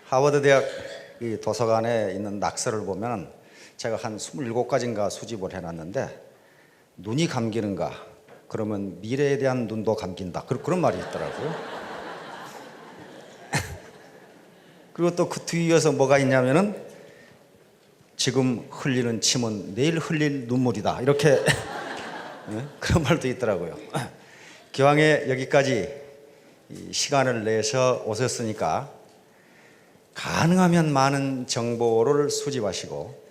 하버드 대학 이 도서관에 있는 낙서를 보면 제가 한 27가지인가 수집을 해놨는데 눈이 감기는가? 그러면 미래에 대한 눈도 감긴다. 그런 말이 있더라고요. 그리고 또 그 뒤이어서 뭐가 있냐면은 지금 흘리는 침은 내일 흘릴 눈물이다. 이렇게 그런 말도 있더라고요. 기왕에 여기까지 시간을 내서 오셨으니까 가능하면 많은 정보를 수집하시고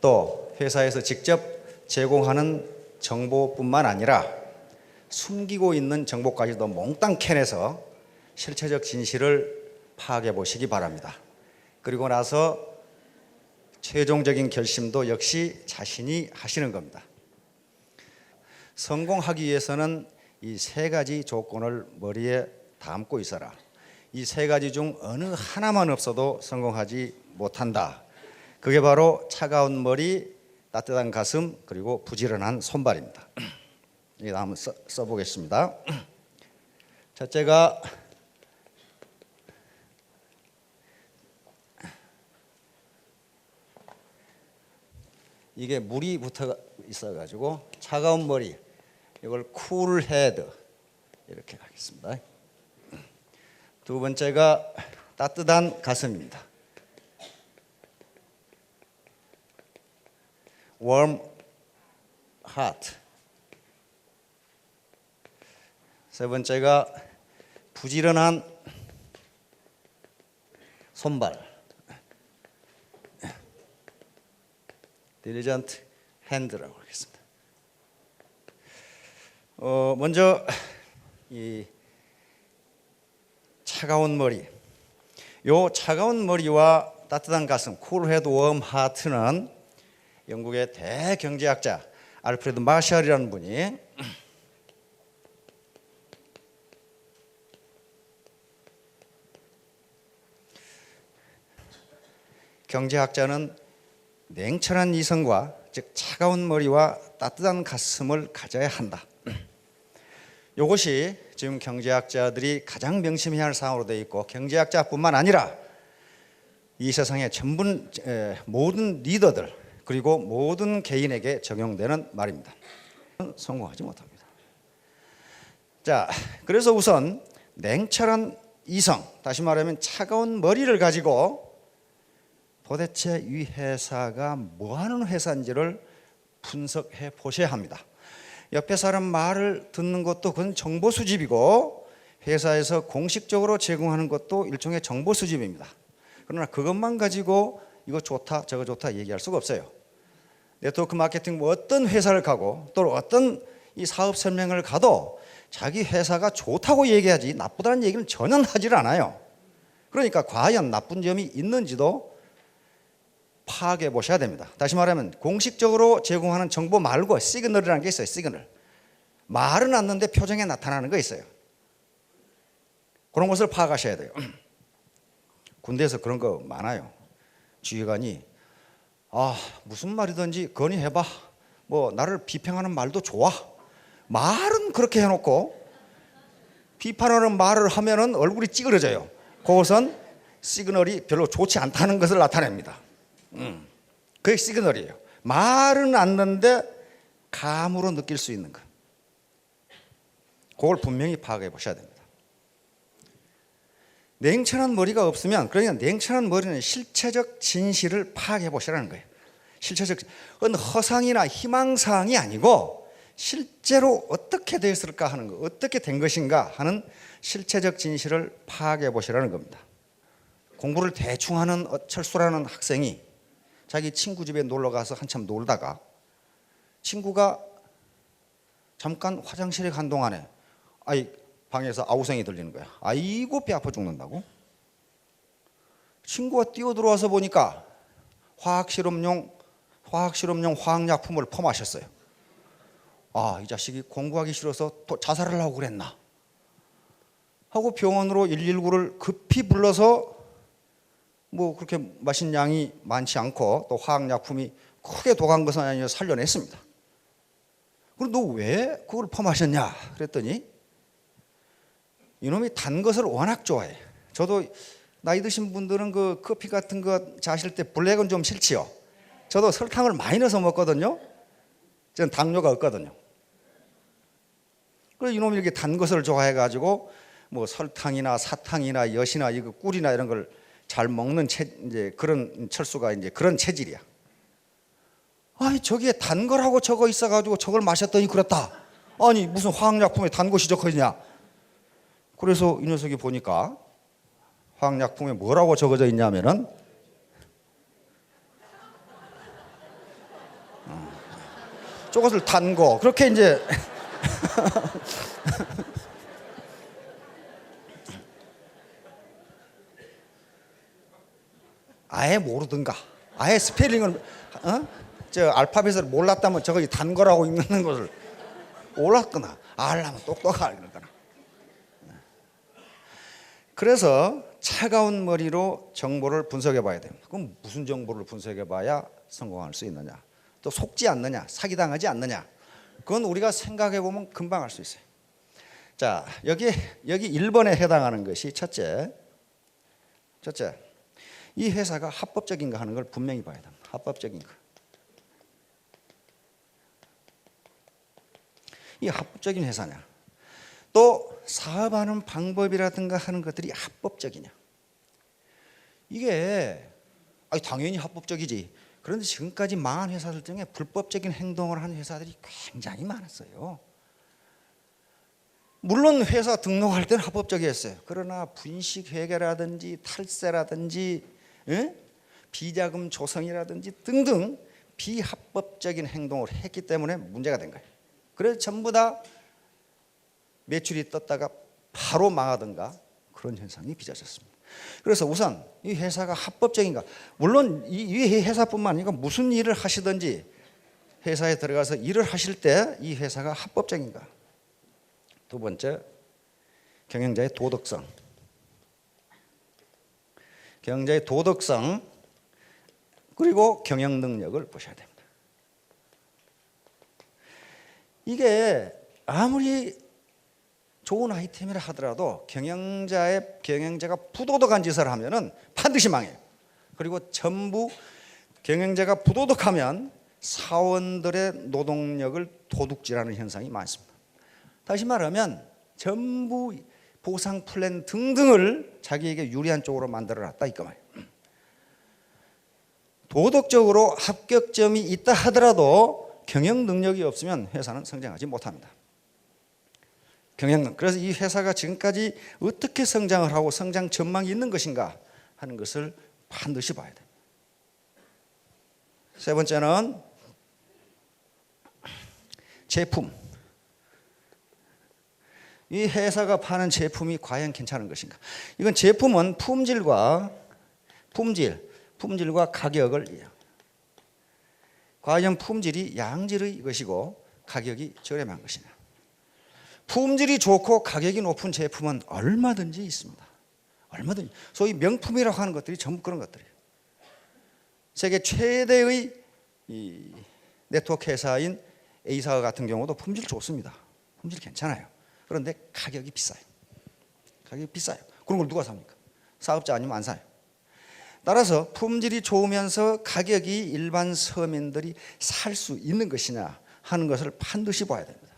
또 회사에서 직접 제공하는 정보뿐만 아니라 숨기고 있는 정보까지도 몽땅 캐내서 실체적 진실을 파악해 보시기 바랍니다. 그리고 나서 최종적인 결심도 역시 자신이 하시는 겁니다. 성공하기 위해서는 이 세 가지 조건을 머리에 담고 있어라. 이 세 가지 중 어느 하나만 없어도 성공하지 못한다. 그게 바로 차가운 머리, 따뜻한 가슴, 그리고 부지런한 손발입니다. 이거 한번 써보겠습니다. 첫째가 이게 물이 붙어 있어가지고 차가운 머리, 이걸 쿨 헤드 이렇게 하겠습니다. 두 번째가 따뜻한 가슴입니다. warm heart. 세 번째가 부지런한 손발. diligent hand라고 하겠습니다. 먼저 이 차가운 머리. 요 차가운 머리와 따뜻한 가슴, 쿨 헤드 웜 하트는 영국의 대경제학자 알프레드 마샬이라는 분이 경제학자는 냉철한 이성과 즉 차가운 머리와 따뜻한 가슴을 가져야 한다. 이것이 지금 경제학자들이 가장 명심해야 할 사항으로 되어 있고 경제학자뿐만 아니라 이 세상의 전부 모든 리더들 그리고 모든 개인에게 적용되는 말입니다. 성공하지 못합니다. 자, 그래서 우선 냉철한 이성, 다시 말하면 차가운 머리를 가지고 도대체 이 회사가 뭐하는 회사인지를 분석해 보셔야 합니다. 옆에 사람 말을 듣는 것도 그건 정보 수집이고 회사에서 공식적으로 제공하는 것도 일종의 정보 수집입니다. 그러나 그것만 가지고 이거 좋다 저거 좋다 얘기할 수가 없어요. 네트워크 마케팅 뭐 어떤 회사를 가고 또 어떤 이 사업 설명을 가도 자기 회사가 좋다고 얘기하지 나쁘다는 얘기는 전혀 하질 않아요. 그러니까 과연 나쁜 점이 있는지도 파악해 보셔야 됩니다. 다시 말하면 공식적으로 제공하는 정보 말고 시그널이라는 게 있어요. 시그널. 말은 않는데 표정에 나타나는 거 있어요. 그런 것을 파악하셔야 돼요. 군대에서 그런 거 많아요. 지휘관이 무슨 말이든지 건의해봐. 뭐 나를 비평하는 말도 좋아. 말은 그렇게 해놓고 비판하는 말을 하면은 얼굴이 찌그러져요. 그것은 시그널이 별로 좋지 않다는 것을 나타냅니다. 그게 시그널이에요. 말은 않는데 감으로 느낄 수 있는 것. 그걸 분명히 파악해 보셔야 됩니다. 냉철한 머리가 없으면 그러니까 냉철한 머리는 실체적 진실을 파악해 보시라는 거예요. 실체적 그건 허상이나 희망사항이 아니고 실제로 어떻게 되었을까 하는 거, 어떻게 된 것인가 하는 실체적 진실을 파악해 보시라는 겁니다. 공부를 대충 하는 철수라는 학생이 자기 친구 집에 놀러 가서 한참 놀다가 친구가 잠깐 화장실에 간 동안에 방에서 아우성이 들리는 거야. 아이고 배 아파 죽는다고. 친구가 뛰어들어와서 보니까 화학실험용 화학약품을 퍼마셨어요. 이 자식이 공부하기 싫어서 또 자살을 하고 그랬나 하고 병원으로 119를 급히 불러서 뭐 그렇게 마신 양이 많지 않고 또 화학약품이 크게 독한 것은 아니어 살려냈습니다. 그럼 너 왜 그걸 퍼마셨냐 그랬더니 이놈이 단 것을 워낙 좋아해. 저도 나이 드신 분들은 그 커피 같은 거 자실 때 블랙은 좀 싫지요. 저도 설탕을 많이 넣어서 먹거든요. 저는 당뇨가 없거든요. 그래서 이놈이 이렇게 단 것을 좋아해가지고 뭐 설탕이나 사탕이나 엿이나 이거 꿀이나 이런 걸 잘 먹는 이제 그런 철수가 이제 그런 체질이야. 아니 저기에 단 거라고 적어 있어가지고 저걸 마셨더니 그렇다. 아니 무슨 화학약품에 단 것이 적혀 있냐? 그래서 이 녀석이 보니까 화학약품에 뭐라고 적어져 있냐면은 저것을 단 거 그렇게 이제 아예 모르든가 아예 스펠링을 저 알파벳을 몰랐다면 저거 단 거라고 읽는 것을 몰랐거나 알라면 똑똑하게 읽거나. 그래서 차가운 머리로 정보를 분석해 봐야 됩니다. 그럼 무슨 정보를 분석해 봐야 성공할 수 있느냐? 또 속지 않느냐? 사기당하지 않느냐? 그건 우리가 생각해 보면 금방 알 수 있어요. 자, 여기 1번에 해당하는 것이 첫째, 이 회사가 합법적인가 하는 걸 분명히 봐야 됩니다. 합법적인가. 이 합법적인 회사냐? 또 사업하는 방법이라든가 하는 것들이 합법적이냐? 이게 당연히 합법적이지. 그런데 지금까지 망한 회사들 중에 불법적인 행동을 한 회사들이 굉장히 많았어요. 물론 회사 등록할 때는 합법적이었어요. 그러나 분식회계라든지 탈세라든지 비자금 조성이라든지 등등 비합법적인 행동을 했기 때문에 문제가 된 거예요. 그래서 전부 다 매출이 떴다가 바로 망하던가 그런 현상이 빚어졌습니다. 그래서 우선 이 회사가 합법적인가? 물론 이 회사뿐만 아니라 무슨 일을 하시든지 회사에 들어가서 일을 하실 때 이 회사가 합법적인가? 두 번째, 경영자의 도덕성. 경영자의 도덕성 그리고 경영 능력을 보셔야 됩니다. 이게 아무리 좋은 아이템이라 하더라도 경영자가 부도덕한 짓을 하면은 반드시 망해요. 그리고 전부 경영자가 부도덕하면 사원들의 노동력을 도둑질하는 현상이 많습니다. 다시 말하면 전부 보상 플랜 등등을 자기에게 유리한 쪽으로 만들어놨다 이거 말이에요. 도덕적으로 합격점이 있다 하더라도 경영 능력이 없으면 회사는 성장하지 못합니다. 그래서 이 회사가 지금까지 어떻게 성장을 하고 성장 전망이 있는 것인가 하는 것을 반드시 봐야 됩니다. 세 번째는 제품. 이 회사가 파는 제품이 과연 괜찮은 것인가? 이건 제품은 품질과 가격을 과연 품질이 양질의 것이고 가격이 저렴한 것이냐? 품질이 좋고 가격이 높은 제품은 얼마든지 있습니다. 얼마든지. 소위 명품이라고 하는 것들이 전부 그런 것들이에요. 세계 최대의 이 네트워크 회사인 A사 같은 경우도 품질 좋습니다. 품질 괜찮아요. 그런데 가격이 비싸요. 가격이 비싸요. 그런 걸 누가 삽니까? 사업자 아니면 안 사요. 따라서 품질이 좋으면서 가격이 일반 서민들이 살 수 있는 것이냐 하는 것을 반드시 봐야 됩니다.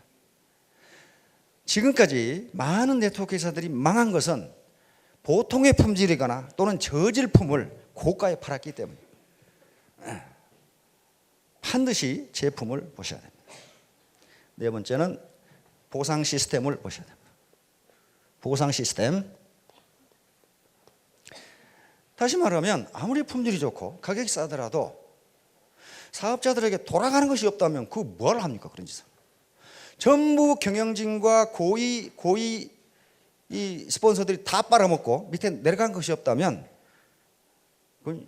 지금까지 많은 네트워크 회사들이 망한 것은 보통의 품질이거나 또는 저질품을 고가에 팔았기 때문에 반드시 제품을 보셔야 됩니다. 네 번째는 보상 시스템을 보셔야 됩니다. 보상 시스템. 다시 말하면 아무리 품질이 좋고 가격이 싸더라도 사업자들에게 돌아가는 것이 없다면 그 뭘 합니까? 그런 짓은. 전부 경영진과 고위 이 스폰서들이 다 빨아먹고 밑에 내려간 것이 없다면 그건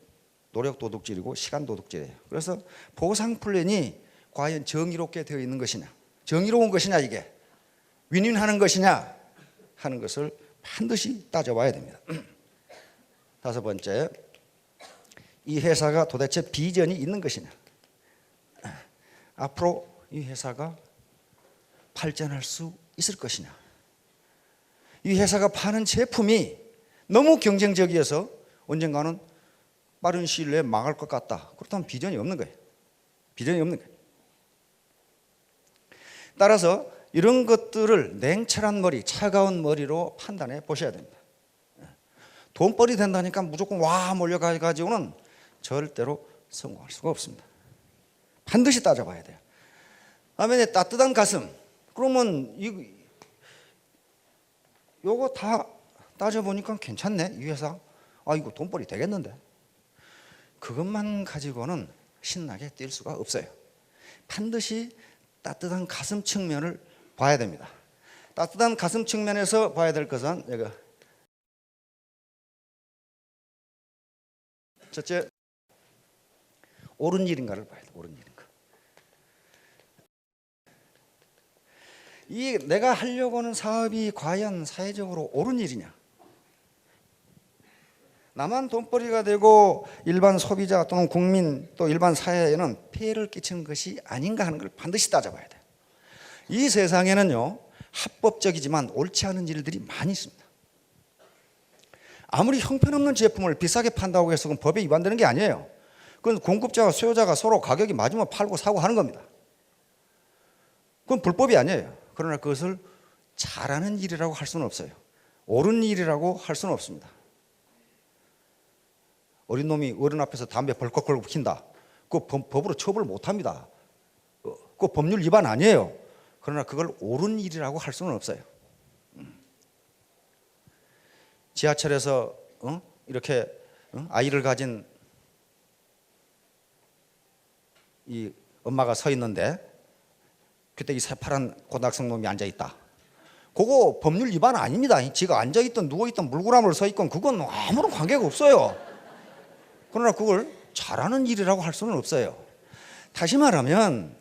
노력 도둑질이고 시간 도둑질이에요. 그래서 보상 플랜이 과연 정의롭게 되어 있는 것이냐, 정의로운 것이냐, 이게 윈윈하는 것이냐 하는 것을 반드시 따져봐야 됩니다. 다섯 번째, 이 회사가 도대체 비전이 있는 것이냐, 앞으로 이 회사가 발전할 수 있을 것이냐, 이 회사가 파는 제품이 너무 경쟁적이어서 언젠가는 빠른 시일 내에 망할 것 같다. 그렇다면 비전이 없는 거예요. 비전이 없는 거예요. 따라서 이런 것들을 냉철한 머리, 차가운 머리로 판단해 보셔야 됩니다. 돈벌이 된다니까 무조건 와 몰려가지고는 절대로 성공할 수가 없습니다. 반드시 따져봐야 돼요. 다음에 따뜻한 가슴. 그러면 요거 다 따져보니까 괜찮네, 이 회사. 아, 이거 돈벌이 되겠는데. 그것만 가지고는 신나게 뛸 수가 없어요. 반드시 따뜻한 가슴 측면을 봐야 됩니다. 따뜻한 가슴 측면에서 봐야 될 것은 여기 첫째, 옳은 일인가를 봐야 돼. 옳은 일인가. 이 내가 하려고 하는 사업이 과연 사회적으로 옳은 일이냐. 나만 돈벌이가 되고 일반 소비자 또는 국민 또 일반 사회에는 피해를 끼치는 것이 아닌가 하는 걸 반드시 따져봐야 돼요. 이 세상에는요, 합법적이지만 옳지 않은 일들이 많이 있습니다. 아무리 형편없는 제품을 비싸게 판다고 해서 그건 법에 위반되는 게 아니에요. 그건 공급자와 수요자가 서로 가격이 맞으면 팔고 사고 하는 겁니다. 그건 불법이 아니에요. 그러나 그것을 잘하는 일이라고 할 수는 없어요. 옳은 일이라고 할 수는 없습니다. 어린 놈이 어른 앞에서 담배 벌컥 걸고 피운다. 그거 법으로 처벌 못합니다. 그거 법률 위반 아니에요. 그러나 그걸 옳은 일이라고 할 수는 없어요. 지하철에서 이렇게 아이를 가진 이 엄마가 서 있는데 그때 이 새파란 고등학생 놈이 앉아 있다. 그거 법률 위반 아닙니다. 지가 앉아 있던 누워 있던 물구나무를 서 있건 그건 아무런 관계가 없어요. 그러나 그걸 잘하는 일이라고 할 수는 없어요. 다시 말하면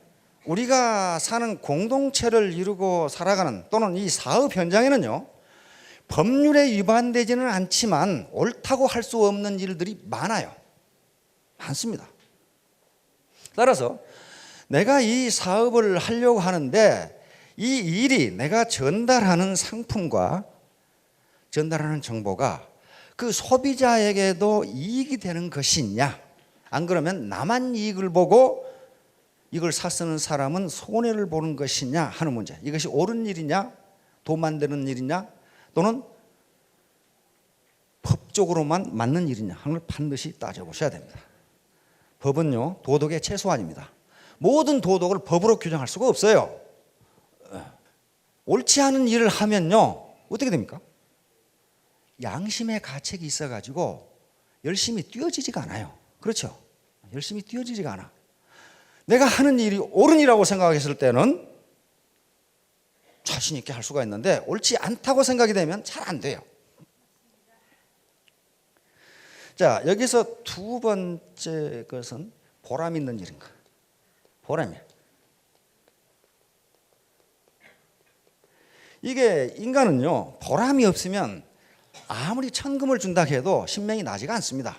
우리가 사는 공동체를 이루고 살아가는 또는 이 사업 현장에는요, 법률에 위반되지는 않지만 옳다고 할 수 없는 일들이 많아요. 많습니다. 따라서 내가 이 사업을 하려고 하는데 이 일이 내가 전달하는 상품과 전달하는 정보가 그 소비자에게도 이익이 되는 것이냐, 안 그러면 나만 이익을 보고 이걸 사 쓰는 사람은 손해를 보는 것이냐 하는 문제. 이것이 옳은 일이냐, 돈 만드는 일이냐, 또는 법적으로만 맞는 일이냐 하는 걸 반드시 따져보셔야 됩니다. 법은요, 도덕의 최소한입니다. 모든 도덕을 법으로 규정할 수가 없어요. 옳지 않은 일을 하면요, 어떻게 됩니까? 양심의 가책이 있어가지고 열심히 뛰어지지가 않아요. 그렇죠? 열심히 뛰어지지가 않아. 내가 하는 일이 옳은 일이라고 생각했을 때는 자신 있게 할 수가 있는데 옳지 않다고 생각이 되면 잘 안 돼요. 자, 여기서 두 번째 것은 보람 있는 일인가. 보람이야. 이게 인간은요, 보람이 없으면 아무리 천금을 준다 해도 신명이 나지가 않습니다.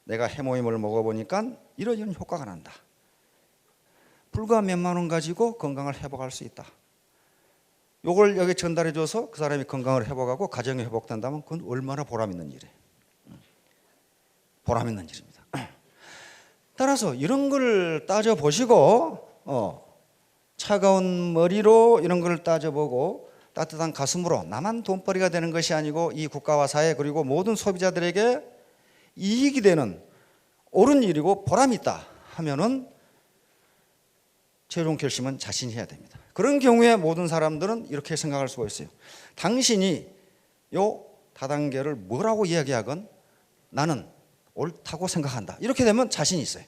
내가 해모임을 먹어보니까 이런 효과가 난다. 불과 몇만 원 가지고 건강을 회복할 수 있다. 요걸 여기 전달해줘서 그 사람이 건강을 회복하고 가정이 회복된다면 그건 얼마나 보람 있는 일이에요. 보람 있는 일입니다. 따라서 이런 걸 따져보시고 차가운 머리로 이런 걸 따져보고 따뜻한 가슴으로 나만 돈벌이가 되는 것이 아니고 이 국가와 사회 그리고 모든 소비자들에게 이익이 되는 옳은 일이고 보람이 있다 하면은 최종 결심은 자신이 해야 됩니다. 그런 경우에 모든 사람들은 이렇게 생각할 수가 있어요. 당신이 요 다단계를 뭐라고 이야기하건 나는 옳다고 생각한다. 이렇게 되면 자신이 있어요.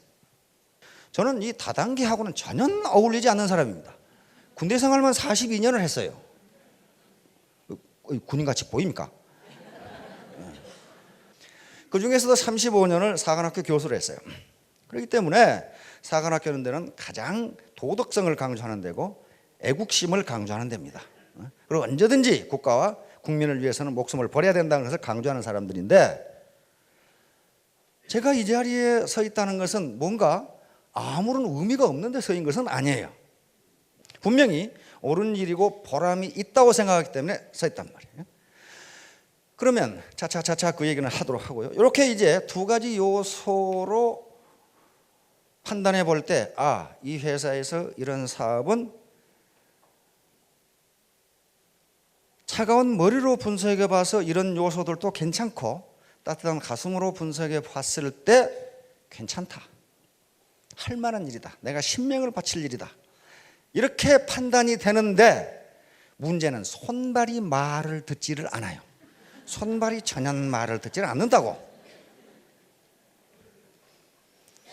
저는 이 다단계하고는 전혀 어울리지 않는 사람입니다. 군대 생활만 42년을 했어요. 군인같이 보입니까? 그 중에서도 35년을 사관학교 교수를 했어요. 그렇기 때문에 사관학교는 데는 가장 도덕성을 강조하는 데고 애국심을 강조하는 데입니다. 그리고 언제든지 국가와 국민을 위해서는 목숨을 버려야 된다는 것을 강조하는 사람들인데, 제가 이 자리에 서 있다는 것은 뭔가 아무런 의미가 없는 데 서 있는 것은 아니에요. 분명히 옳은 일이고 보람이 있다고 생각하기 때문에 서 있단 말이에요. 그러면 차차차차 그 얘기는 하도록 하고요. 이렇게 이제 두 가지 요소로 판단해 볼 때, 아, 이 회사에서 이런 사업은 차가운 머리로 분석해 봐서 이런 요소들도 괜찮고 따뜻한 가슴으로 분석해 봤을 때 괜찮다. 할 만한 일이다. 내가 신명을 바칠 일이다. 이렇게 판단이 되는데 문제는 손발이 말을 듣지를 않아요. 손발이 전혀 말을 듣지를 않는다고.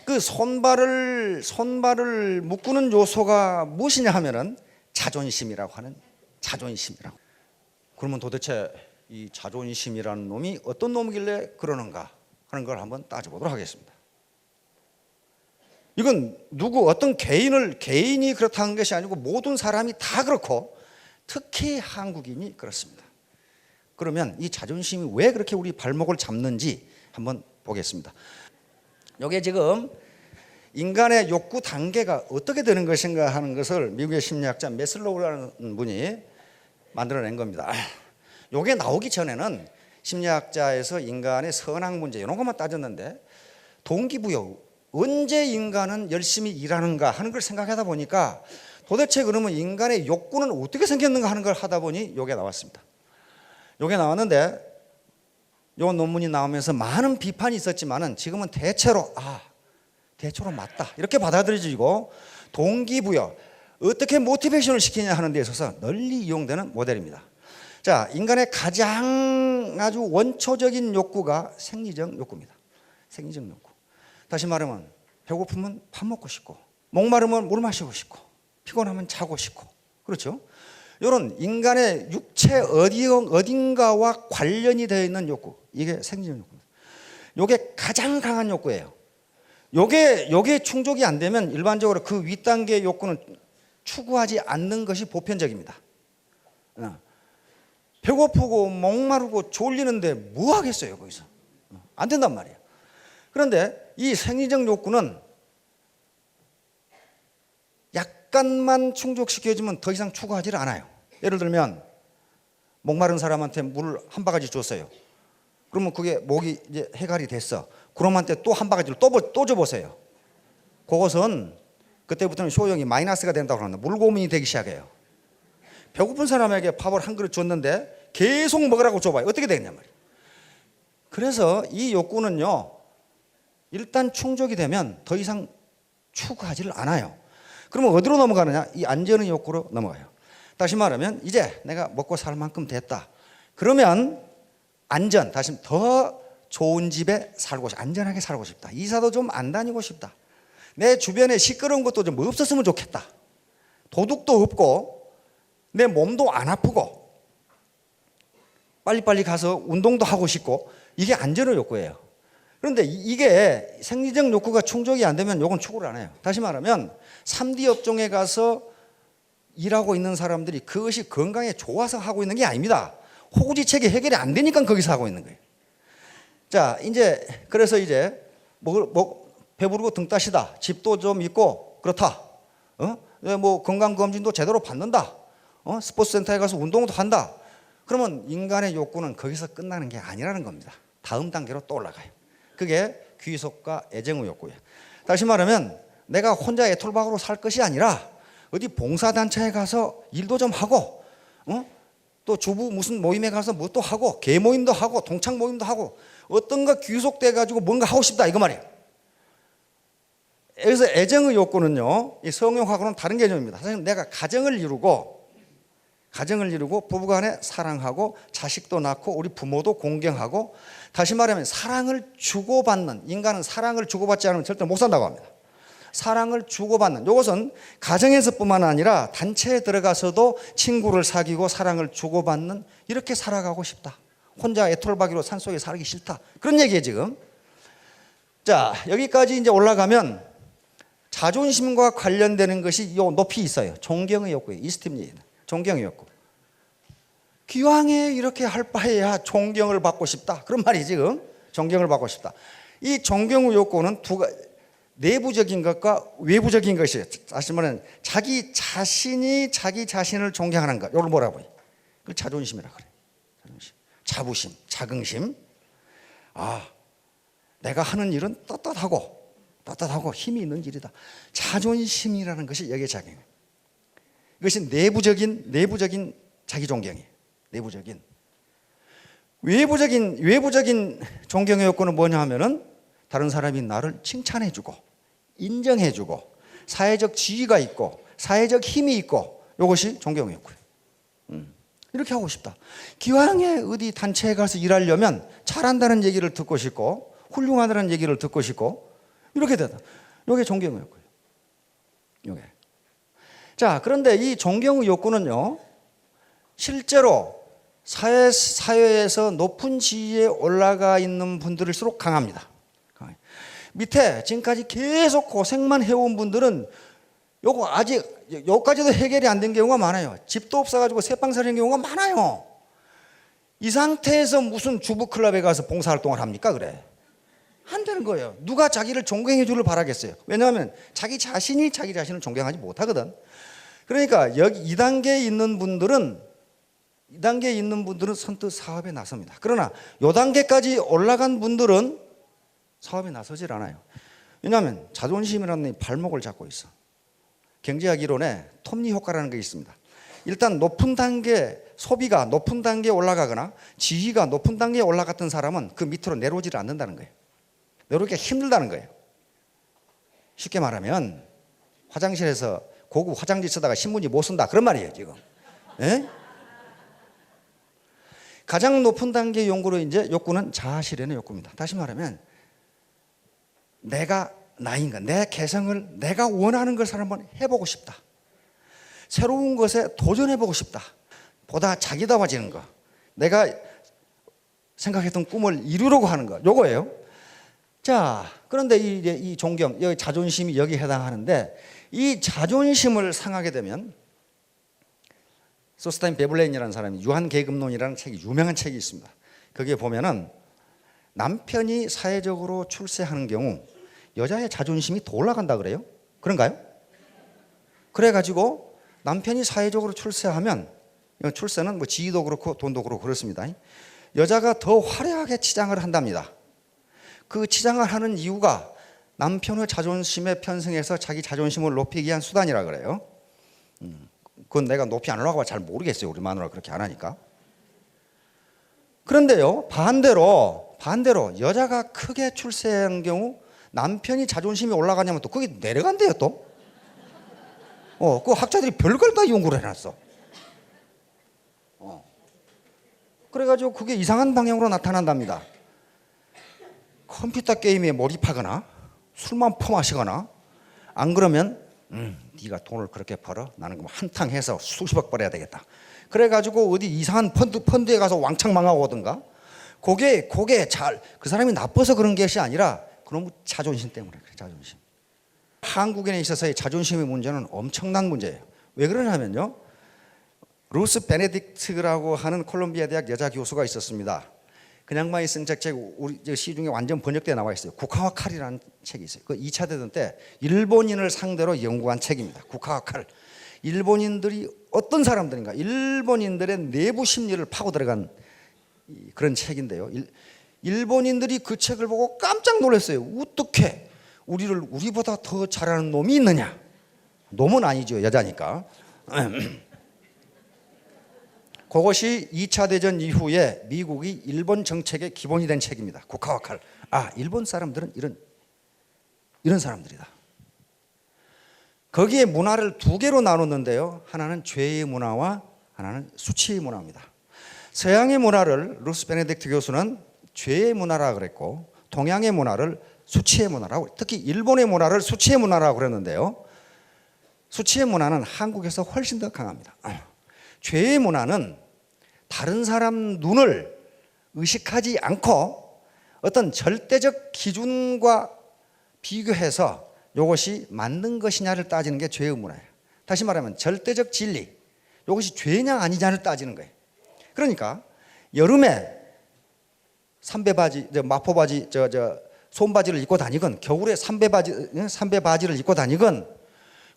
그 손발을 묶는 요소가 무엇이냐 하면은 자존심이라고 하는 자존심이라고. 그러면 도대체 이 자존심이라는 놈이 어떤 놈이길래 그러는가 하는 걸 한번 따져보도록 하겠습니다. 이건 어떤 개인이 그렇다는 것이 아니고 모든 사람이 다 그렇고 특히 한국인이 그렇습니다. 그러면 이 자존심이 왜 그렇게 우리 발목을 잡는지 한번 보겠습니다. 이게 지금 인간의 욕구 단계가 어떻게 되는 것인가 하는 것을 미국의 심리학자 메슬로우라는 분이 만들어낸 겁니다. 이게 나오기 전에는 심리학자에서 인간의 선악 문제 이런 것만 따졌는데 동기부여, 언제 인간은 열심히 일하는가 하는 걸 생각하다 보니까 도대체 그러면 인간의 욕구는 어떻게 생겼는가 하는 걸 하다 보니 이게 나왔습니다. 이게 나왔는데 이 논문이 나오면서 많은 비판이 있었지만은 지금은 대체로 맞다 이렇게 받아들여지고 동기부여, 어떻게 모티베이션을 시키냐 하는 데 있어서 널리 이용되는 모델입니다. 자, 인간의 가장 아주 원초적인 욕구가 생리적 욕구입니다. 생리적 욕구. 다시 말하면 배고프면 밥 먹고 싶고, 목마르면 물 마시고 싶고, 피곤하면 자고 싶고, 그렇죠? 이런 인간의 육체 어딘가와 관련이 되어 있는 욕구, 이게 생리적 욕구입니다. 이게 가장 강한 욕구예요. 요게 충족이 안 되면 일반적으로 그 윗단계의 욕구는 추구하지 않는 것이 보편적입니다. 배고프고 목마르고 졸리는데 뭐 하겠어요 거기서. 안 된단 말이에요. 그런데 이 생리적 욕구는 약간만 충족시켜주면 더 이상 추구하지를 않아요. 예를 들면 목마른 사람한테 물 한 바가지 줬어요. 그러면 그게 목이 이제 해갈이 됐어. 그놈한테 또 한 바가지를 또 줘보세요. 그것은 그때부터는 효용이 마이너스가 된다고 그러는데 물고민이 되기 시작해요. 배고픈 사람에게 밥을 한 그릇 줬는데 계속 먹으라고 줘봐요. 어떻게 되겠냐 말이에요. 그래서 이 욕구는요, 일단 충족이 되면 더 이상 추구하지를 않아요. 그러면 어디로 넘어가느냐? 이 안전의 욕구로 넘어가요. 다시 말하면 이제 내가 먹고 살 만큼 됐다. 그러면 안전, 다시 더 좋은 집에 살고 싶다. 안전하게 살고 싶다. 이사도 좀 안 다니고 싶다. 내 주변에 시끄러운 것도 좀 없었으면 좋겠다. 도둑도 없고 내 몸도 안 아프고 빨리빨리 가서 운동도 하고 싶고, 이게 안전의 욕구예요. 그런데 이게 생리적 욕구가 충족이 안 되면 이건 추구를 안 해요. 다시 말하면 3D 업종에 가서 일하고 있는 사람들이 그것이 건강에 좋아서 하고 있는 게 아닙니다. 호구지책이 해결이 안 되니까 거기서 하고 있는 거예요. 자, 그래서 이제 배부르고 등 따시다. 집도 좀 있고 그렇다. 뭐 건강검진도 제대로 받는다. 스포츠센터에 가서 운동도 한다. 그러면 인간의 욕구는 거기서 끝나는 게 아니라는 겁니다. 다음 단계로 또 올라가요. 그게 귀속과 애정의 욕구예요. 다시 말하면 내가 혼자 애톨박으로 살 것이 아니라 어디 봉사단체에 가서 일도 좀 하고, 또 주부 무슨 모임에 가서 뭐 또 하고, 개 모임도 하고, 동창 모임도 하고, 어떤가 귀속돼 가지고 뭔가 하고 싶다 이거 말이에요. 여기서 애정의 욕구는요, 이 성형하고는 다른 개념입니다. 사실 내가 가정을 이루고 부부간에 사랑하고 자식도 낳고 우리 부모도 공경하고, 다시 말하면 사랑을 주고받는, 인간은 사랑을 주고받지 않으면 절대 못 산다고 합니다. 사랑을 주고받는, 이것은 가정에서뿐만 아니라 단체에 들어가서도 친구를 사귀고 사랑을 주고받는, 이렇게 살아가고 싶다. 혼자 애톨박이로 산속에 살기 싫다. 그런 얘기예요 지금. 자, 여기까지 이제 올라가면 자존심과 관련되는 것이 요 높이 있어요. 존경의 욕구예요. 이스팀니, 존경의 욕구. 기왕에 이렇게 할 바에야 존경을 받고 싶다. 그런 말이 지금. 존경을 받고 싶다. 이 존경의 욕구는 내부적인 것과 외부적인 것이에요. 다시 말하면 자기 자신이 자기 자신을 존경하는 것. 이걸 뭐라고 해요? 그걸 자존심이라고 그래요. 자존심. 자부심, 자긍심. 아, 내가 하는 일은 떳떳하고 힘이 있는 일이다. 자존심이라는 것이 여기에 작용해요. 이것이 내부적인 자기 존경이에요. 내부적인. 외부적인 존경의 욕구는 뭐냐 하면은 다른 사람이 나를 칭찬해주고 인정해주고 사회적 지위가 있고 사회적 힘이 있고, 이것이 존경의 욕구예요. 이렇게 하고 싶다. 기왕에 어디 단체에 가서 일하려면 잘한다는 얘기를 듣고 싶고 훌륭하다는 얘기를 듣고 싶고 이렇게 되다. 이게 존경의 욕구예요. 이게. 자, 그런데 이 존경의 욕구는요, 실제로 사회에서 높은 지위에 올라가 있는 분들일수록 강합니다. 밑에 지금까지 계속 고생만 해온 분들은 요거 아직 여기까지도 해결이 안 된 경우가 많아요. 집도 없어가지고 새빵살이 된 경우가 많아요. 이 상태에서 무슨 주부클럽에 가서 봉사활동을 합니까? 그래, 안 되는 거예요. 누가 자기를 존경해 주길 바라겠어요. 왜냐하면 자기 자신이 자기 자신을 존경하지 못하거든. 그러니까 여기 2단계에 있는 분들은 선뜻 사업에 나섭니다. 그러나 요 단계까지 올라간 분들은 사업에 나서질 않아요. 왜냐하면 자존심이라는 발목을 잡고 있어. 경제학 이론에 톱니 효과라는 게 있습니다. 일단 높은 단계, 소비가 높은 단계에 올라가거나 지위가 높은 단계에 올라갔던 사람은 그 밑으로 내려오지를 않는다는 거예요. 내려오기가 힘들다는 거예요. 쉽게 말하면 화장실에서 고급 화장지 쓰다가 신문지 못 쓴다, 그런 말이에요 지금. 에? 가장 높은 단계의 욕구는 자아실현의 욕구입니다. 다시 말하면 내가 나인 것, 내 개성을 내가 원하는 것을 한번 해보고 싶다. 새로운 것에 도전해보고 싶다. 보다 자기다워지는 것, 내가 생각했던 꿈을 이루려고 하는 것, 요거예요. 자, 그런데 이 존경, 여기 자존심이 여기 해당하는데, 이 자존심을 상하게 되면 소스타인 베블레인이라는 사람이 유한계급론이라는 책이, 유명한 책이 있습니다. 거기에 보면은 남편이 사회적으로 출세하는 경우 여자의 자존심이 더 올라간다 그래요. 그런가요? 그래가지고 남편이 사회적으로 출세하면, 출세는 뭐 지위도 그렇고 돈도 그렇고 그렇습니다. 여자가 더 화려하게 치장을 한답니다. 그 치장을 하는 이유가 남편의 자존심에 편승해서 자기 자존심을 높이기 위한 수단이라 그래요. 그건 내가 높이 안 하려고 잘 모르겠어요. 우리 마누라 그렇게 안 하니까. 그런데요, 반대로 여자가 크게 출세한 경우 남편이 자존심이 올라가냐면 또 그게 내려간대요 또. 그 학자들이 별걸 다 연구를 해놨어. 그래가지고 그게 이상한 방향으로 나타난답니다. 컴퓨터 게임에 몰입하거나 술만 퍼마시거나, 안 그러면 네가 돈을 그렇게 벌어, 나는 그럼 한탕 해서 수십억 벌어야 되겠다. 그래가지고 어디 이상한 펀드에 가서 왕창 망하고 오든가. 그게 그 사람이 나빠서 그런 것이 아니라 그놈의 자존심 때문에 그래. 자존심. 한국인에 있어서의 자존심의 문제는 엄청난 문제예요. 왜 그러냐면요, 루스 베네딕트라고 하는 콜롬비아 대학 여자 교수가 있었습니다. 그 양반이 쓴 책 우리 시중에 완전 번역되어 나와 있어요. 국화와 칼이라는 책이 있어요. 그 2차 대전 때 일본인을 상대로 연구한 책입니다. 국화와 칼. 일본인들이 어떤 사람들인가, 일본인들의 내부 심리를 파고 들어간 그런 책인데요. 일본인들이 그 책을 보고 깜짝 놀랐어요. 어떻게 우리보다 더 잘하는 놈이 있느냐. 놈은 아니죠, 여자니까. 그것이 2차 대전 이후에 미국이 일본 정책의 기본이 된 책입니다. 국화와 칼. 일본 사람들은 이런 사람들이다. 거기에 문화를 두 개로 나눴는데요. 하나는 죄의 문화와 하나는 수치의 문화입니다. 서양의 문화를 루스 베네딕트 교수는 죄의 문화라 그랬고, 동양의 문화를 수치의 문화라고, 특히 일본의 문화를 수치의 문화라고 그랬는데요. 수치의 문화는 한국에서 훨씬 더 강합니다. 죄의 문화는 다른 사람 눈을 의식하지 않고 어떤 절대적 기준과 비교해서 이것이 맞는 것이냐를 따지는 게 죄의 문화예요. 다시 말하면 절대적 진리, 이것이 죄냐 아니냐를 따지는 거예요. 그러니까 여름에 삼배바지, 마포바지, 손바지를 입고 다니건, 겨울에 삼배바지를 입고 다니건,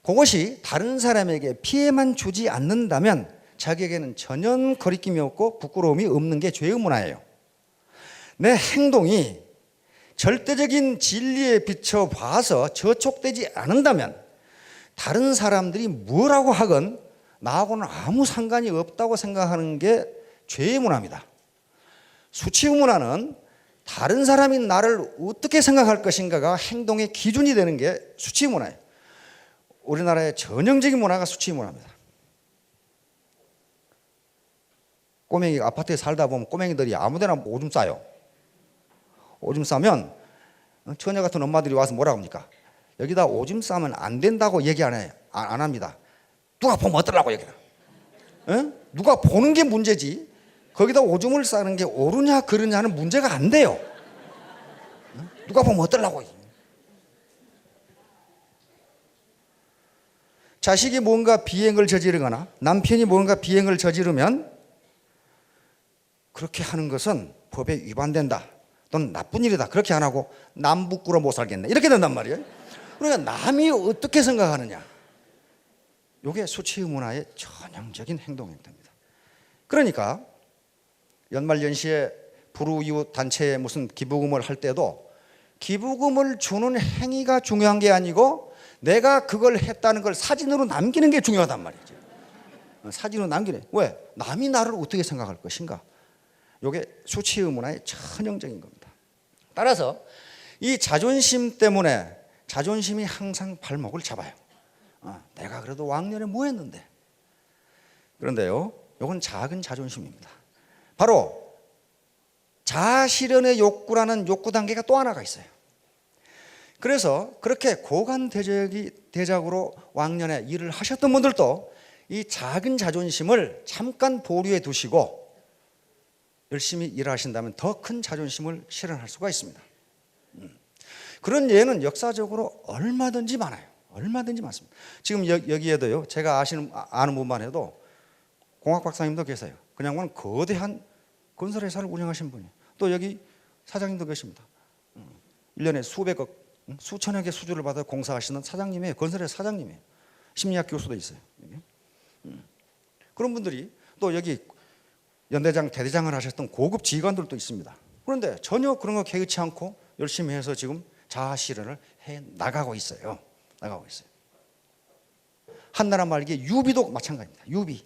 그것이 다른 사람에게 피해만 주지 않는다면 자기에게는 전혀 거리낌이 없고 부끄러움이 없는 게 죄의 문화예요. 내 행동이 절대적인 진리에 비춰 봐서 저촉되지 않는다면 다른 사람들이 뭐라고 하건 나하고는 아무 상관이 없다고 생각하는 게 죄의 문화입니다. 수치의 문화는 다른 사람이 나를 어떻게 생각할 것인가가 행동의 기준이 되는 게 수치의 문화예요. 우리나라의 전형적인 문화가 수치의 문화입니다. 꼬맹이 아파트에 살다 보면 꼬맹이들이 아무데나 오줌 싸요. 오줌 싸면 처녀 같은 엄마들이 와서 뭐라고 합니까? 여기다 오줌 싸면 안 된다고 얘기 안 해요. 안 합니다. 누가 보면 어쩌려고 얘기해요. 누가 보는 게 문제지 거기다 오줌을 싸는 게 옳으냐 그르냐는 문제가 안 돼요. 누가 보면 어쩌려고. 자식이 뭔가 비행을 저지르거나 남편이 뭔가 비행을 저지르면 그렇게 하는 것은 법에 위반된다 또는 나쁜 일이다 그렇게 안 하고 남 부끄러 못 살겠네 이렇게 된단 말이에요. 그러니까 남이 어떻게 생각하느냐 이게 수치의 문화의 전형적인 행동입니다. 그러니까 연말연시에 불우이웃 단체에 무슨 기부금을 할 때도 기부금을 주는 행위가 중요한 게 아니고 내가 그걸 했다는 걸 사진으로 남기는 게 중요하단 말이죠. 사진으로 남기네. 왜? 남이 나를 어떻게 생각할 것인가. 이게 수치의 문화의 전형적인 겁니다. 따라서 이 자존심 때문에 자존심이 항상 발목을 잡아요. 내가 그래도 왕년에 뭐 했는데. 그런데요, 이건 작은 자존심입니다. 바로 자아실현의 욕구라는 욕구 단계가 또 하나가 있어요. 그래서 그렇게 고관대작으로 왕년에 일을 하셨던 분들도 이 작은 자존심을 잠깐 보류해 두시고 열심히 일하신다면 더 큰 자존심을 실현할 수가 있습니다. 그런 예는 역사적으로 얼마든지 많아요. 얼마든지 많습니다. 지금 여기에도요, 제가 아는 분만 해도 공학 박사님도 계세요. 그 양반은 거대한 건설회사를 운영하신 분이에요. 또 여기 사장님도 계십니다. 1년에 수백억, 수천억의 수주를 받아 공사하시는 사장님이에요. 건설회사 사장님이에요. 심리학 교수도 있어요. 그런 분들이 또 여기 연대장, 대대장을 하셨던 고급 지휘관들도 있습니다. 그런데 전혀 그런 거 개의치 않고 열심히 해서 지금 자아 실현을 해 나가고 있어요. 나가고 있어요. 한나라 말기에 유비도 마찬가지입니다. 유비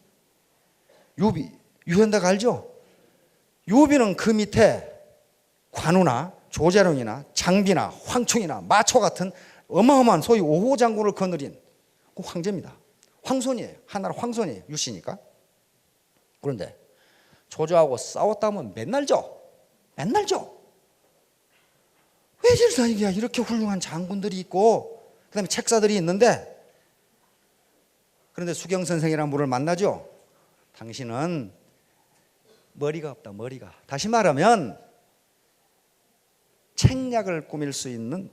유현대가 알죠? 유비는 그 밑에 관우나 조자룡이나 장비나 황충이나 마초 같은 어마어마한 소위 5호 장군을 거느린 그 황제입니다. 황손이에요. 한나라 황손이에요. 유씨니까. 그런데 조조하고 싸웠다면 맨날 져. 왜 질사이야? 이렇게 훌륭한 장군들이 있고 그다음에 책사들이 있는데 그런데 수경 선생이라는 분을 만나죠. 당신은 머리가 없다. 머리가. 다시 말하면 책략을 꾸밀 수 있는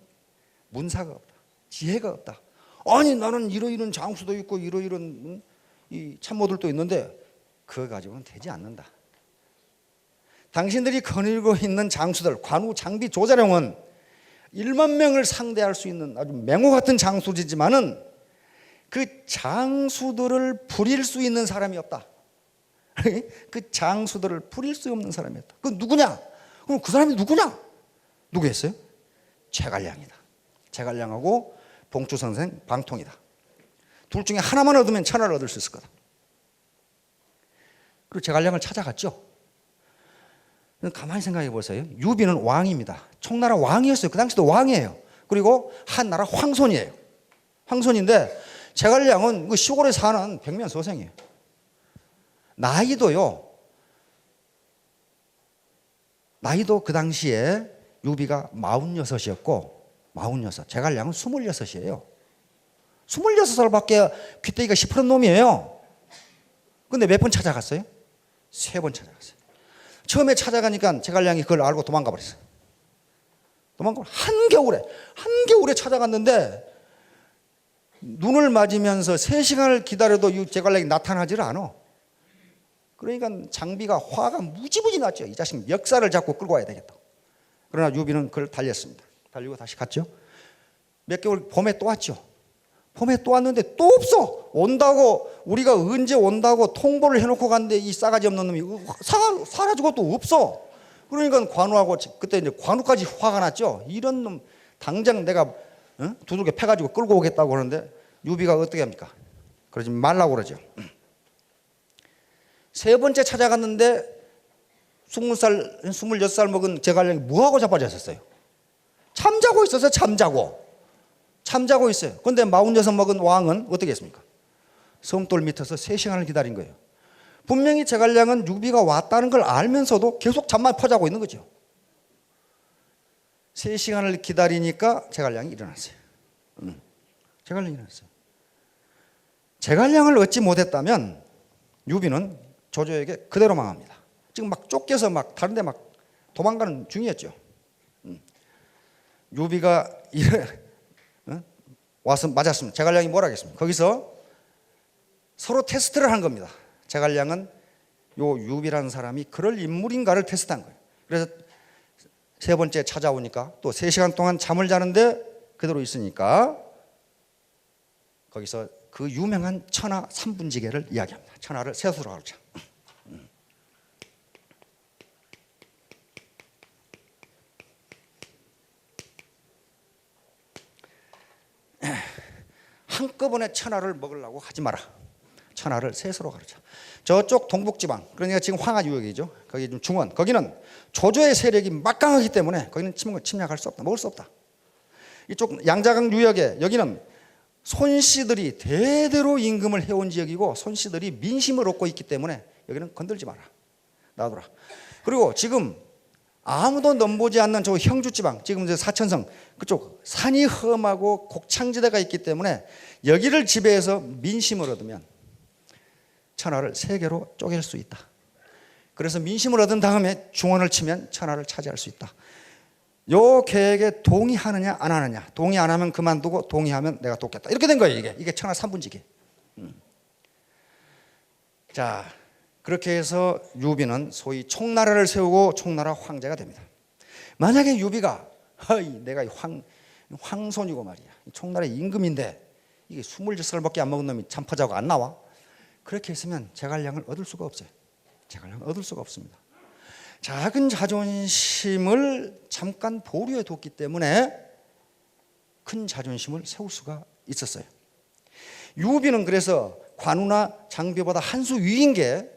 문사가 없다. 지혜가 없다. 아니 나는 이러이런 장수도 있고 이러이런 이 참모들도 있는데 그거 가지고는 되지 않는다. 당신들이 거느리고 있는 장수들 관우, 장비, 조자룡은 1만 명을 상대할 수 있는 아주 맹호 같은 장수지만은 그 장수들을 부릴 수 있는 사람이 없다. 그 장수들을 부릴 수 없는 사람이 없다. 그 누구냐? 그럼 그 사람이 누구냐? 누구였어요? 최갈량이다. 최갈량하고 봉추 선생 방통이다. 둘 중에 하나만 얻으면 천하를 얻을 수 있을 거다. 그리고 최갈량을 찾아갔죠. 가만히 생각해 보세요. 유비는 왕입니다. 총나라 왕이었어요. 그 당시도 왕이에요. 그리고 한나라 황손이에요. 황손인데 최갈량은 시골에 사는 백면 서생이에요. 나이도 그 당시에 유비가 46이었고 46, 최갈량은 26이에요. 26살밖에 귀때기가 시퍼런 놈이에요. 근데 몇 번 찾아갔어요? 3번 찾아갔어요. 처음에 찾아가니까 최갈량이 그걸 알고 도망가 버렸어요. 한겨울에 찾아갔는데 눈을 맞으면서 3시간을 기다려도 최갈량이 나타나질 않아. 그러니까 장비가 화가 무지무지 났죠. 이 자식 멱살을 잡고 끌고 와야 되겠다. 그러나 유비는 그걸 달렸습니다. 달리고 다시 갔죠. 몇 개월 봄에 또 왔죠. 봄에 또 왔는데 또 없어. 온다고 우리가 언제 온다고 통보를 해놓고 갔는데 이 싸가지 없는 놈이 사라지고 또 없어. 그러니까 관우하고 그때 이제 관우까지 화가 났죠. 이런 놈 당장 내가 두들겨 패가지고 끌고 오겠다고 그러는데 유비가 어떻게 합니까? 그러지 말라고 그러죠. 세 번째 찾아갔는데 20살, 26살 먹은 제갈량이 뭐하고 자빠졌었어요? 잠자고 있어서 잠자고 있어요. 그런데 46 먹은 왕은 어떻게 했습니까? 섬돌 밑에서 3시간을 기다린 거예요. 분명히 제갈량은 유비가 왔다는 걸 알면서도 계속 잠만 퍼자고 있는 거죠. 3시간을 기다리니까 제갈량이 일어났어요. 제갈량이 일어났어요. 제갈량을 얻지 못했다면 유비는 조조에게 그대로 망합니다. 지금 막 쫓겨서 막 다른 데 막 도망가는 중이었죠. 유비가 와서 맞았습니다. 제갈량이 뭐라 하겠습니까? 거기서 서로 테스트를 한 겁니다. 제갈량은 요 유비라는 사람이 그럴 인물인가를 테스트한 거예요. 그래서 세 번째 찾아오니까 또 3시간 동안 잠을 자는데 그대로 있으니까 거기서 그 유명한 천하 삼분지계를 이야기합니다. 천하를 셋으로 가르쳐. 한꺼번에 천하를 먹으려고 하지 마라. 천하를 셋으로 가르쳐. 저쪽 동북지방, 그러니까 지금 황하유역이죠. 거기 좀 중원, 거기는 조조의 세력이 막강하기 때문에 거기는 침략할 수 없다. 먹을 수 없다. 이쪽 양자강 유역에 여기는 손씨들이 대대로 임금을 해온 지역이고 손씨들이 민심을 얻고 있기 때문에 여기는 건들지 마라. 놔둬라. 그리고 지금 아무도 넘보지 않는 저 형주지방, 지금 이제 사천성 그쪽 산이 험하고 곡창지대가 있기 때문에 여기를 지배해서 민심을 얻으면 천하를 3개로 쪼갤 수 있다. 그래서 민심을 얻은 다음에 중원을 치면 천하를 차지할 수 있다. 요 계획에 동의하느냐 안 하느냐. 동의 안 하면 그만두고 동의하면 내가 돕겠다. 이렇게 된 거예요. 이게 천하 삼분지계. 자, 그렇게 해서 유비는 소위 총나라를 세우고 총나라 황제가 됩니다. 만약에 유비가 내가 황손이고 말이야, 총나라의 임금인데 이게 26살밖에 안 먹은 놈이 잠퍼자고 안 나와? 그렇게 했으면 제갈량을 얻을 수가 없어요. 제갈량을 얻을 수가 없습니다. 작은 자존심을 잠깐 보류해 뒀기 때문에 큰 자존심을 세울 수가 있었어요. 유비는 그래서 관우나 장비보다 한 수 위인 게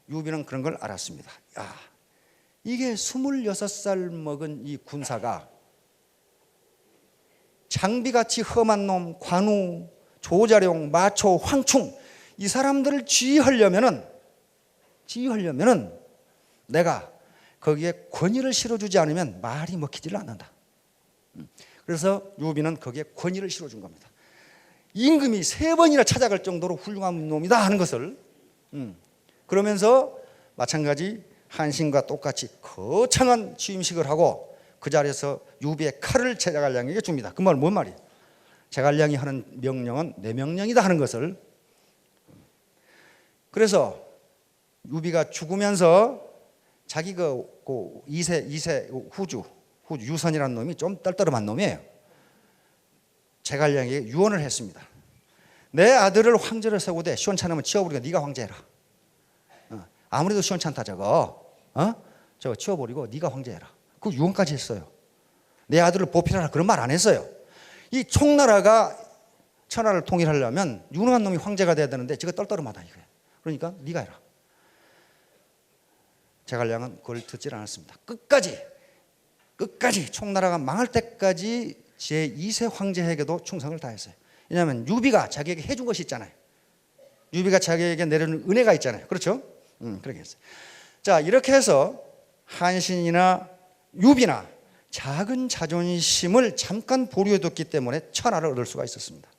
유비는 그런 걸 알았습니다. 야, 이게 26살 먹은 이 군사가 장비같이 험한 놈, 관우, 조자룡, 마초, 황충 이 사람들을 지휘하려면은 내가 거기에 권위를 실어주지 않으면 말이 먹히지를 않는다. 그래서 유비는 거기에 권위를 실어준 겁니다. 임금이 3번이나 찾아갈 정도로 훌륭한 놈이다 하는 것을 그러면서 마찬가지 한신과 똑같이 거창한 취임식을 하고 그 자리에서 유비의 칼을 제갈량에게 줍니다. 그 말은 뭔 말이에요? 제갈량이 하는 명령은 내 명령이다 하는 것을. 그래서 유비가 죽으면서 자기 그 2세 후주 유선이라는 놈이 좀 떨떠름한 놈이에요. 제갈량에게 유언을 했습니다. 내 아들을 황제로 세우되 시원찮으면 치워버리고 네가 황제해라. 아무래도 시원찮다 저거 치워버리고 네가 황제해라. 그 유언까지 했어요. 내 아들을 보필하라 그런 말 안 했어요. 이 총나라가 천하를 통일하려면 유능한 놈이 황제가 돼야 되는데 지가 떨떠름하다 이거예요. 그러니까 네가 해라. 제갈량은 그걸 듣질 않았습니다. 끝까지 총나라가 망할 때까지 제2세 황제에게도 충성을 다했어요. 왜냐하면 유비가 자기에게 해준 것이 있잖아요. 유비가 자기에게 내려준 은혜가 있잖아요. 그렇죠? 그렇게 했어요. 자, 이렇게 해서 한신이나 유비나 작은 자존심을 잠깐 보류해뒀기 때문에 천하를 얻을 수가 있었습니다.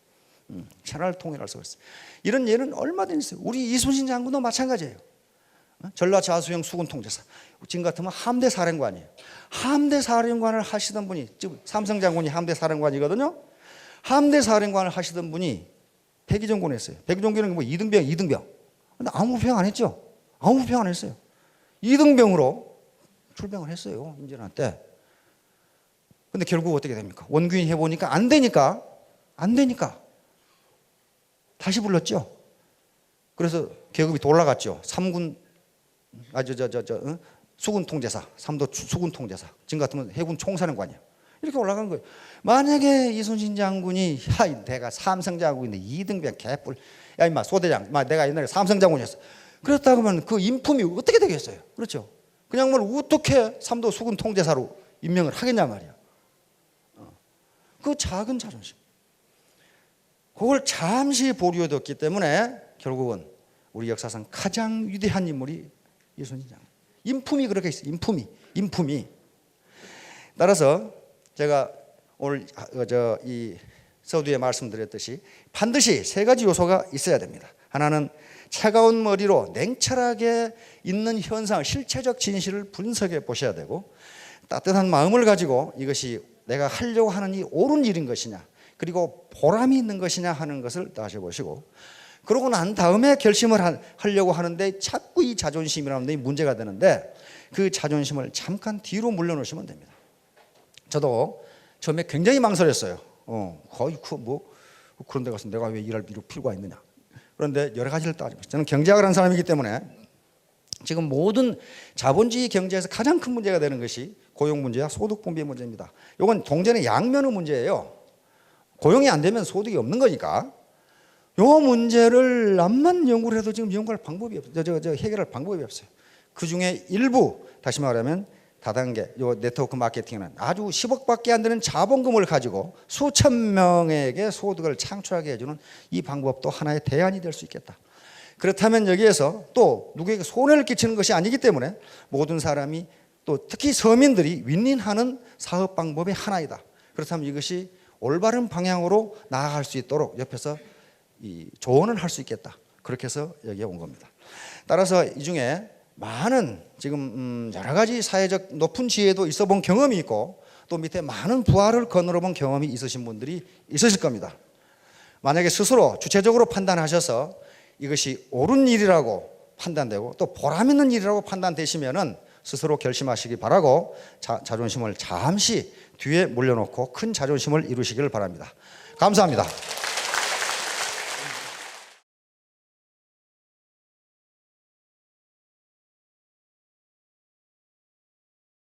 천하를 통일할 수가 있어요. 이런 예는 얼마든지 있어요. 우리 이순신 장군도 마찬가지예요. 전라자수영 수군통제사. 지금 같으면 함대 사령관이에요. 함대 사령관을 하시던 분이 지금 삼성 장군이 함대 사령관이거든요. 함대 사령관을 하시던 분이 백의정군이었어요. 백의정군은 뭐 이등병. 근데 아무 병 안 했죠. 아무 병 안 했어요. 이등병으로 출병을 했어요. 임진왜란 때. 근데 결국 어떻게 됩니까? 원균이 해보니까 안 되니까 다시 불렀죠. 그래서 계급이 더 올라갔죠. 수군 통제사, 3도 수군 통제사. 지금 같으면 해군 총사령관이야. 이렇게 올라간 거예요. 만약에 이순신 장군이 내가 삼성장군인데 2등병 개뿔, 야 임마 소대장, 내가 옛날에 삼성장군이었어. 그렇다고 하면 그 인품이 어떻게 되겠어요? 그렇죠. 그냥 뭘 어떻게 3도 수군 통제사로 임명을 하겠냐 말이야. 그 작은 자존심. 그걸 잠시 보류해뒀기 때문에 결국은 우리 역사상 가장 위대한 인물이 이순신 장군. 인품이 그렇게 있어요. 인품이. 따라서 제가 오늘 이 서두에 말씀드렸듯이 반드시 세 가지 요소가 있어야 됩니다. 하나는 차가운 머리로 냉철하게 있는 현상을, 실체적 진실을 분석해 보셔야 되고, 따뜻한 마음을 가지고 이것이 내가 하려고 하는 이 옳은 일인 것이냐, 그리고 보람이 있는 것이냐 하는 것을 따져보시고, 그러고 난 다음에 결심을 하려고 하는데 자꾸 이 자존심이라는 게 문제가 되는데, 그 자존심을 잠깐 뒤로 물려놓으시면 됩니다. 저도 처음에 굉장히 망설였어요. 거의 그런 데 가서 내가 왜 일할 필요가 있느냐. 그런데 여러 가지를 따지고, 저는 경제학을 한 사람이기 때문에 지금 모든 자본주의 경제에서 가장 큰 문제가 되는 것이 고용 문제와 소득 분배 문제입니다. 이건 동전의 양면의 문제예요. 고용이 안 되면 소득이 없는 거니까. 이 문제를 암만 연구를 해도 지금 연구할 방법이 없어요. 해결할 방법이 없어요. 그 중에 일부, 다시 말하면 다단계, 요 네트워크 마케팅은 아주 10억밖에 안 되는 자본금을 가지고 수천 명에게 소득을 창출하게 해주는 이 방법도 하나의 대안이 될 수 있겠다. 그렇다면 여기에서 또 누구에게 손해를 끼치는 것이 아니기 때문에 모든 사람이, 또 특히 서민들이 윈윈하는 사업 방법의 하나이다. 그렇다면 이것이 올바른 방향으로 나아갈 수 있도록 옆에서 이 조언을 할 수 있겠다. 그렇게 해서 여기에 온 겁니다. 따라서 이 중에 많은 지금 여러 가지 사회적 높은 지혜도 있어 본 경험이 있고, 또 밑에 많은 부활을 거느려 본 경험이 있으신 분들이 있으실 겁니다. 만약에 스스로 주체적으로 판단하셔서 이것이 옳은 일이라고 판단되고 또 보람 있는 일이라고 판단되시면은 스스로 결심하시기 바라고, 자존심을 잠시 뒤에 물려놓고 큰 자존심을 이루시기를 바랍니다. 감사합니다.